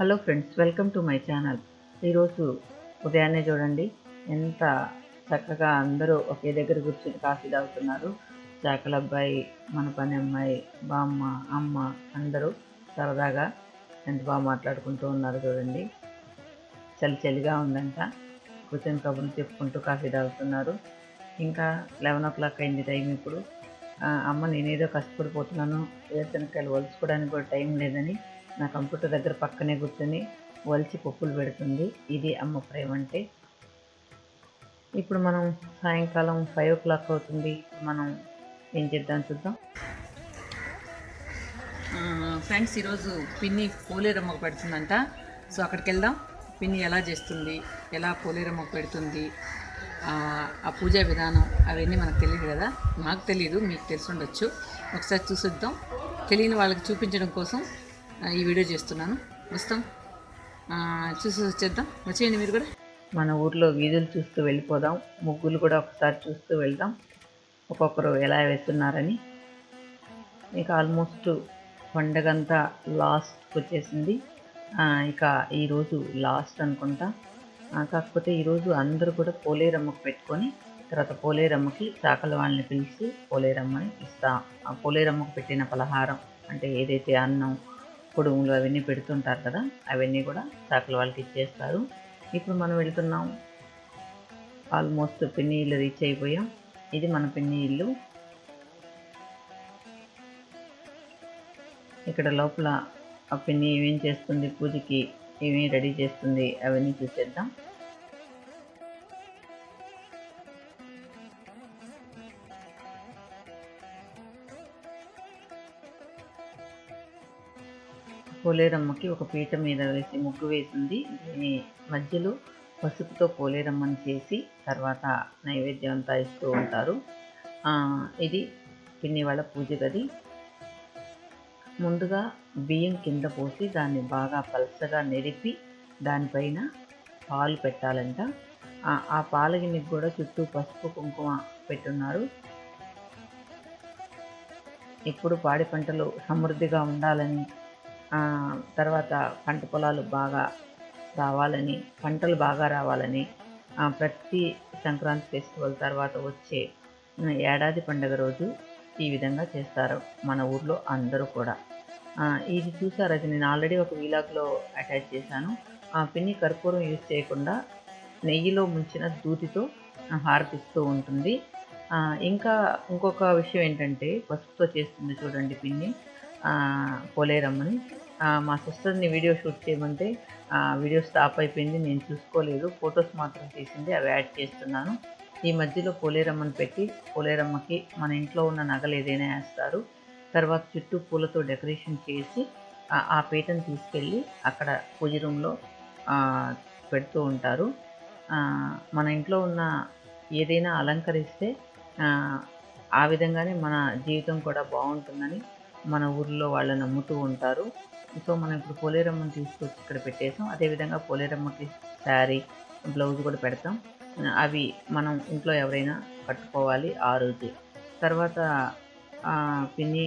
Hello friends, welcome to my channel. ఈరోజు ఉదయాన్నే చూడండి ఎంత చక్కగా అందరూ ఒకే దగ్గర కూర్చొని కాఫీ తాగుతున్నారు. చాకల అబ్బాయి, మన పని అమ్మాయి, బామ్మ, అమ్మ అందరూ సరదాగా ఎంత బాగా మాట్లాడుకుంటూ ఉన్నారు చూడండి. చలి చలిగా ఉందంట, కూర్చొని కబుర్లు చెప్పుకుంటూ కాఫీ తాగుతున్నారు. ఇంకా 11 అయింది టైం ఇప్పుడు. అమ్మ నేనేదో కష్టపడిపోతున్నాను, వేరుశనక్కాయలు ఒలుచుకోవడానికి కూడా టైం లేదని నా కంప్యూటర్ దగ్గర పక్కనే కూర్చొని ఒలిచి పప్పులు పెడుతుంది. ఇది అమ్మ ప్రేమ అంటే. ఇప్పుడు మనం సాయంకాలం 5 అవుతుంది. మనం ఏం చేద్దాం చూద్దాం ఫ్రెండ్స్. ఈరోజు పిన్ని పోలేరమ్మకు పెడుతుందంట. సో అక్కడికి వెళ్దాం. పిన్ని ఎలా చేస్తుంది, ఎలా పోలేరమ్మకు పెడుతుంది, ఆ పూజా విధానం అవన్నీ మనకు తెలియదు కదా. నాకు తెలియదు, మీకు తెలిసి ఉండొచ్చు. ఒకసారి చూసిద్దాం. తెలియని వాళ్ళకి చూపించడం కోసం ఈ వీడియో చేస్తున్నాను. వస్తాం, చూసి వచ్చేద్దాం. వచ్చేయండి మీరు కూడా. మన ఊర్లో వీధులు చూస్తూ వెళ్ళిపోదాం. ముగ్గులు కూడా ఒకసారి చూస్తూ వెళ్దాం, ఒక్కొక్కరు ఎలా వేస్తున్నారని. ఇక ఆల్మోస్ట్ పండగంతా లాస్ట్కి వచ్చేసింది. ఇక ఈరోజు లాస్ట్ అనుకుంటా. కాకపోతే ఈరోజు అందరూ కూడా పోలేరమ్మకు పెట్టుకొని తర్వాత పోలేరమ్మకి చాకల వాళ్ళని పిలిచి పోలేరమ్మని ఇస్తాం. ఆ పోలేరమ్మకు పెట్టిన పలహారం అంటే ఏదైతే అన్నం, పొడుములు అవన్నీ పెడుతుంటారు కదా, అవన్నీ కూడా చాకల వాళ్ళకి ఇచ్చేస్తారు. ఇప్పుడు మనం వెళ్తున్నాం. ఆల్మోస్ట్ పిన్ని ఇల్లు రీచ్ అయిపోయాం. ఇది మన పిన్ని ఇల్లు. ఇక్కడ లోపల ఆ పిన్ని ఏమేం చేస్తుంది, పూజకి ఏమేమి రెడీ చేస్తుంది అవన్నీ చూసేద్దాం. పోలేరమ్మకి ఒక పీట మీద వేసి ముగ్గు వేసింది. దీని మధ్యలో పసుపుతో పోలేరమ్మని చేసి తర్వాత నైవేద్యం అంతా ఇస్తూ ఉంటారు. ఇది పిన్ని వాళ్ళ పూజ గది. ముందుగా బియ్యం కింద పోసి దాన్ని బాగా పలసగా నెరిపి దానిపైన పాలు పెట్టాలంట. ఆ పాల గిన్నెకి కూడా చుట్టూ పసుపు కుంకుమ పెట్టున్నారు. ఇప్పుడు పాడి పంటలు సమృద్ధిగా ఉండాలని, తర్వాత పంట పొలాలు బాగా రావాలని, పంటలు బాగా రావాలని, ప్రతి సంక్రాంతి ఫెస్టివల్ తర్వాత వచ్చే ఏడాది పండుగ రోజు ఈ విధంగా చేస్తారు మన ఊర్లో అందరూ కూడా. ఇది చూసారు, అది నేను ఆల్రెడీ ఒక వీలాగ్లో అటాచ్ చేశాను. పిన్ని కర్పూరం యూజ్ చేయకుండా నెయ్యిలో ముంచిన దూదితో హారతిస్తూ ఉంటుంది. ఇంకా ఇంకొక విషయం ఏంటంటే పసుపుతో చేస్తుంది చూడండి పిన్ని పోలేరమ్మని. మా సిస్టర్ని వీడియో షూట్ చేయమంటే వీడియో స్టాప్ అయిపోయింది, నేను చూసుకోలేదు. ఫొటోస్ మాత్రం తీసింది, అవి యాడ్ చేస్తున్నాను. ఈ మధ్యలో పోలేరమ్మని పెట్టి పోలేరమ్మకి మన ఇంట్లో ఉన్న నగలు ఏదైనా వేస్తారు. తర్వాత చుట్టూ పూలతో డెకరేషన్ చేసి ఆ పీటను తీసుకెళ్ళి అక్కడ పూజ రూమ్లో పెడుతూ ఉంటారు. మన ఇంట్లో ఉన్న ఏదైనా అలంకరిస్తే ఆ విధంగానే మన జీవితం కూడా బాగుంటుందని మన ఊర్లో వాళ్ళు నమ్ముతూ ఉంటారు. సో మనం ఇప్పుడు పోలేరమ్మని తీసుకొచ్చి ఇక్కడ పెట్టేసాం. అదేవిధంగా పోలేరమ్మకి శారీ, బ్లౌజ్ కూడా పెడతాం. అవి మనం ఇంట్లో ఎవరైనా కట్టుకోవాలి ఆ రోజు. తర్వాత పిన్ని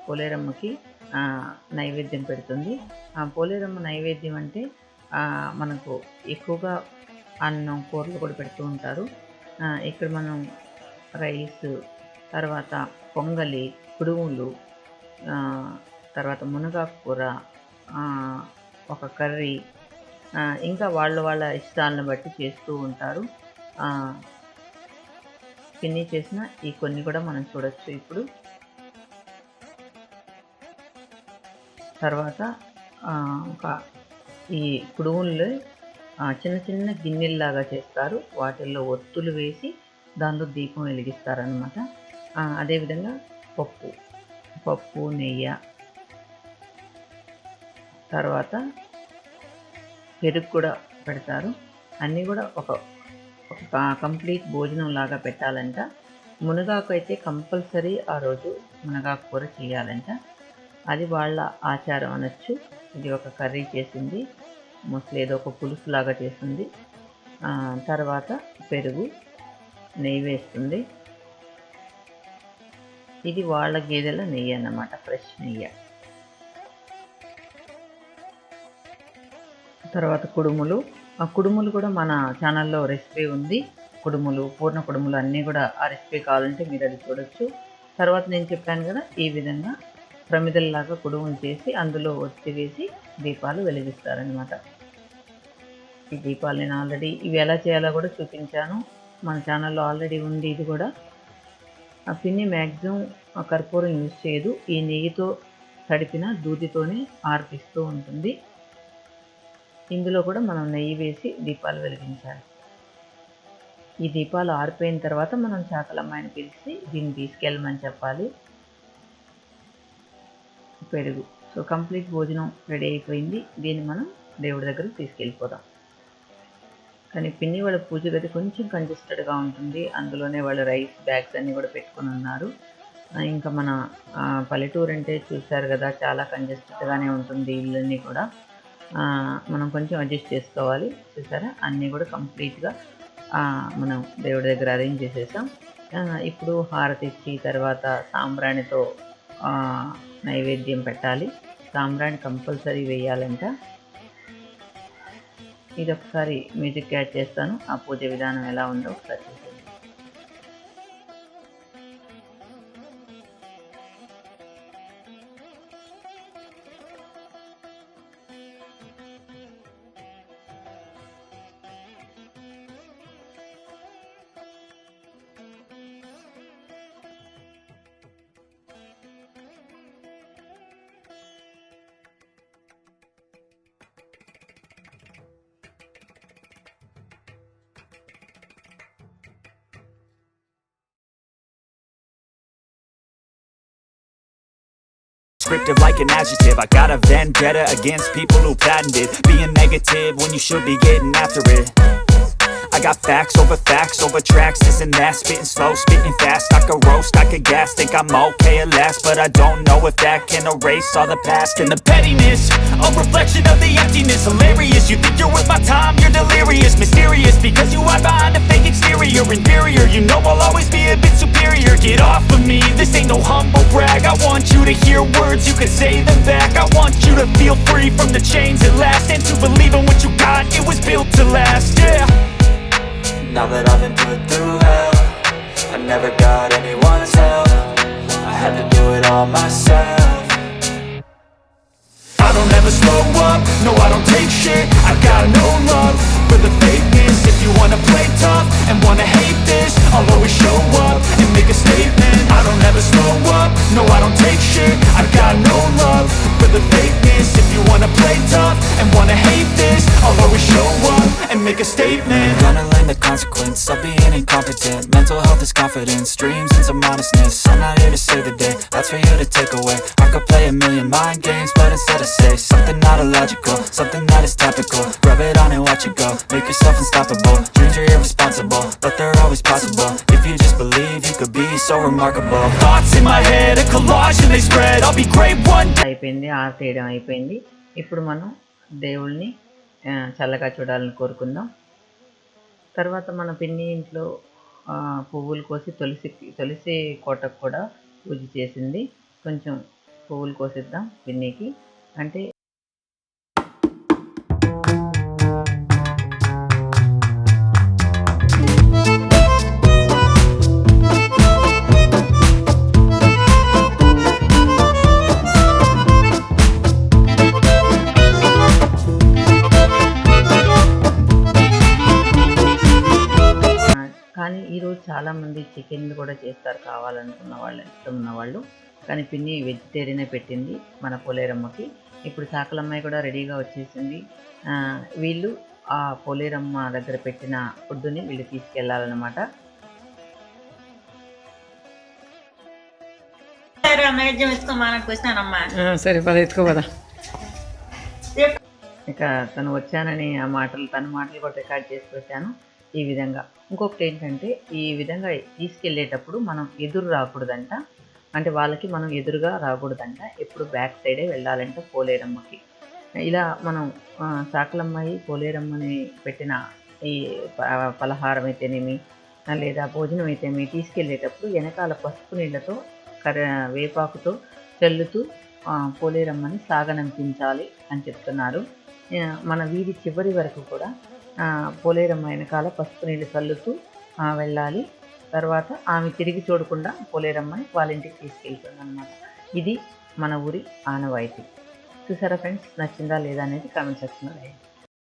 పోలేరమ్మకి నైవేద్యం పెడుతుంది. పోలేరమ్మ నైవేద్యం అంటే మనకు ఎక్కువగా అన్నం, కూరలు కూడా పెడుతూ ఉంటారు. ఇక్కడ మనం రైస్, తర్వాత పొంగలి, కుడుములు, తర్వాత మునగాకు కూర, ఒక కర్రీ, ఇంకా వాళ్ళ ఇష్టాలను బట్టి చేస్తూ ఉంటారు. పిన్ని చేసిన ఈ కొన్ని కూడా మనం చూడొచ్చు ఇప్పుడు. తర్వాత ఒక ఈ కుడుములు చిన్న చిన్న గిన్నెల్లాగా చేస్తారు. వాటిల్లో ఒత్తులు వేసి దానిలో దీపం వెలిగిస్తారనమాట. అదేవిధంగా పప్పు, నెయ్యి, తర్వాత పెరుగు కూడా పెడతారు. అన్నీ కూడా ఒక కంప్లీట్ భోజనం లాగా పెట్టాలంట. మునగాకు అయితే కంపల్సరీ ఆ రోజు మునగాకు కూర చేయాలంట. అది వాళ్ళ ఆచారం అనొచ్చు. ఇది ఒక కర్రీ చేసింది, మోస్ట్లీ ఏదో ఒక పులుసు లాగా చేసింది. తర్వాత పెరుగు, నెయ్యి వేస్తుంది. ఇది వాళ్ళ గేదెల నెయ్యి అన్నమాట, ఫ్రెష్ నెయ్యి. తర్వాత కుడుములు. ఆ కుడుములు కూడా మన ఛానల్లో రెసిపీ ఉంది. కుడుములు, పూర్ణ కుడుములు అన్నీ కూడా ఆ రెసిపీ కావాలంటే మీరు అది చూడొచ్చు. తర్వాత నేను చెప్పాను కదా, ఈ విధంగా ప్రమిదల్లాగా కుడుములు చేసి అందులో ఒత్తి వేసి దీపాలు వెలిగిస్తారనమాట. ఈ దీపాలు నేను ఆల్రెడీ ఇవి ఎలా చేయాలో కూడా చూపించాను. మన ఛానల్లో ఆల్రెడీ ఉంది ఇది కూడా. ఆ పిన్ని మ్యాక్సిమం కర్పూరం యూజ్ చేయదు. ఈ నెయ్యితో తడిపిన దూదితోనే ఆర్పిస్తూ ఉంటుంది. ఇందులో కూడా మనం నెయ్యి వేసి దీపాలు వెలిగించాలి. ఈ దీపాలు ఆరిపోయిన తర్వాత మనం చాకలమ్మాయిని పిలిచి దీన్ని తీసుకెళ్ళమని చెప్పాలి. పెరుగు. సో కంప్లీట్ భోజనం రెడీ అయిపోయింది. దీన్ని మనం దేవుడి దగ్గరకు తీసుకెళ్ళిపోదాం. కానీ పిన్ని వాళ్ళ పూజ గది కొంచెం కంజెస్టెడ్గా ఉంటుంది. అందులోనే వాళ్ళు రైస్ బ్యాగ్స్ అన్నీ కూడా పెట్టుకుని ఉన్నారు. ఇంకా మన పల్లెటూరు అంటే చూశారు కదా, చాలా కంజెస్టెడ్గానే ఉంటుంది ఇళ్ళన్నీ కూడా. మనం కొంచెం అడ్జస్ట్ చేసుకోవాలి. చూసారా, అన్నీ కూడా కంప్లీట్గా మనం దేవుడి దగ్గర అరేంజ్ చేసేసాం. ఇప్పుడు హారతి ఇచ్చి తర్వాత సాంబ్రాణితో నైవేద్యం పెట్టాలి. సాంబ్రాణి కంపల్సరీ వేయాలంట. ఇది ఒకసారి మ్యూజిక్ యాడ్ చేస్తాను. ఆ పూజ విధానం ఎలా ఉందో ఒకసారి చూడండి. Scripted like an adjective. I got a vendetta against people who patented being negative when you should be getting after it. I got facts over tracks, this and that. Spitting slow, spitting fast. I could roast, I could gas. Think I'm okay at last, but I don't know if that can erase all the past. And the pettiness, a reflection of the emptiness. Hilarious, you think you're worth my time, you're delirious. Mysterious, because you hide behind a fake exterior. Inferior, you know I'll always be a bit superior. Get off of me, this ain't no humble brag. I want you to hear words, you can say them back. I want you to feel free from the chains at last, and to believe in what you got, it was built to last, yeah. Now that I've been put through hell, I never got anyone's help. I had to do it all myself. I don't ever slow up, no I don't take shit. I got no love for the fakeness. If you wanna play tough and wanna hate this, I'll always show up and make a statement. I don't ever slow up, no I don't take shit. I got no love for the fakeness. If you wanna play tough and wanna hate this, I'll always show up and make a statement. Gonna learn the consequence of being incompetent. Mental health is confidence, dreams and some honestness. I'm not here to save the day, that's for you to take away. I could play a million mind games, but instead I say something not illogical, something that is topical. Rub it on and watch it go, make yourself unstoppable. Dreams are irresponsible, but they're always possible. If you just believe, you could be so remarkable. Thoughts in my head, a collage and they spread. I'll be great one. అయిపోయింది, ఆరతి వేయడం అయిపోయింది. ఇప్పుడు మనం దేవుళ్ళని చల్లగా చూడాలని కోరుకుందాం. తర్వాత మన పిన్ని ఇంట్లో పువ్వులు కోసి తులసి కోటకు కూడా పూజ చేసింది. కొంచెం పువ్వులు కోసిద్దాం పిన్నికి. అంటే కానీ ఈరోజు చాలామంది చికెన్లు కూడా చేస్తారు కావాలనుకున్న వాళ్ళు, ఇష్టం ఉన్నవాళ్ళు. కానీ పిన్ని వెజిటేరియనే పెట్టింది మన పోలేరమ్మకి. ఇప్పుడు చాకలమ్మాయి కూడా రెడీగా వచ్చేసింది. వీళ్ళు ఆ పోలేరమ్మ దగ్గర పెట్టిన ఫుడ్ని వీళ్ళు తీసుకెళ్ళాలన్నమాట. సరే పద ఎత్తుకోదా. ఇక తను వచ్చానని తన మాటలు కూడా రికార్డ్ చేసి పెట్టాను. ఈ విధంగా ఇంకొకటి ఏంటంటే, ఈ విధంగా తీసుకెళ్ళేటప్పుడు మనం ఎదురు రాకూడదంట. అంటే వాళ్ళకి మనం ఎదురుగా రాకూడదంట. ఎప్పుడు బ్యాక్ సైడే వెళ్ళాలంట పోలేరమ్మకి. ఇలా మనం చాకలమ్మాయి పోలేరమ్మని పెట్టిన ఈ పలహారం అయితేనేమి లేదా భోజనం అయితేనేమి తీసుకెళ్ళేటప్పుడు వెనకాల పసుపు నీళ్ళతో వేపాకుతో చల్లుతూ పోలేరమ్మని సాగనంపించాలి అని చెప్తున్నారు. మన వీధి చివరి వరకు కూడా పోలేరమ్మ వెనకాల పసుపు నీళ్ళు చల్లుతూ వెళ్ళాలి. తర్వాత ఆమె తిరిగి చూడకుండా పోలేరమ్మని వాళ్ళ ఇంటికి తీసుకెళ్తుంది అన్నమాట. ఇది మన ఊరి ఆనవాయితీ. చూసారా ఫ్రెండ్స్, నచ్చిందా లేదా అనేది కామెంట్ సెక్షన్లో రాయండి.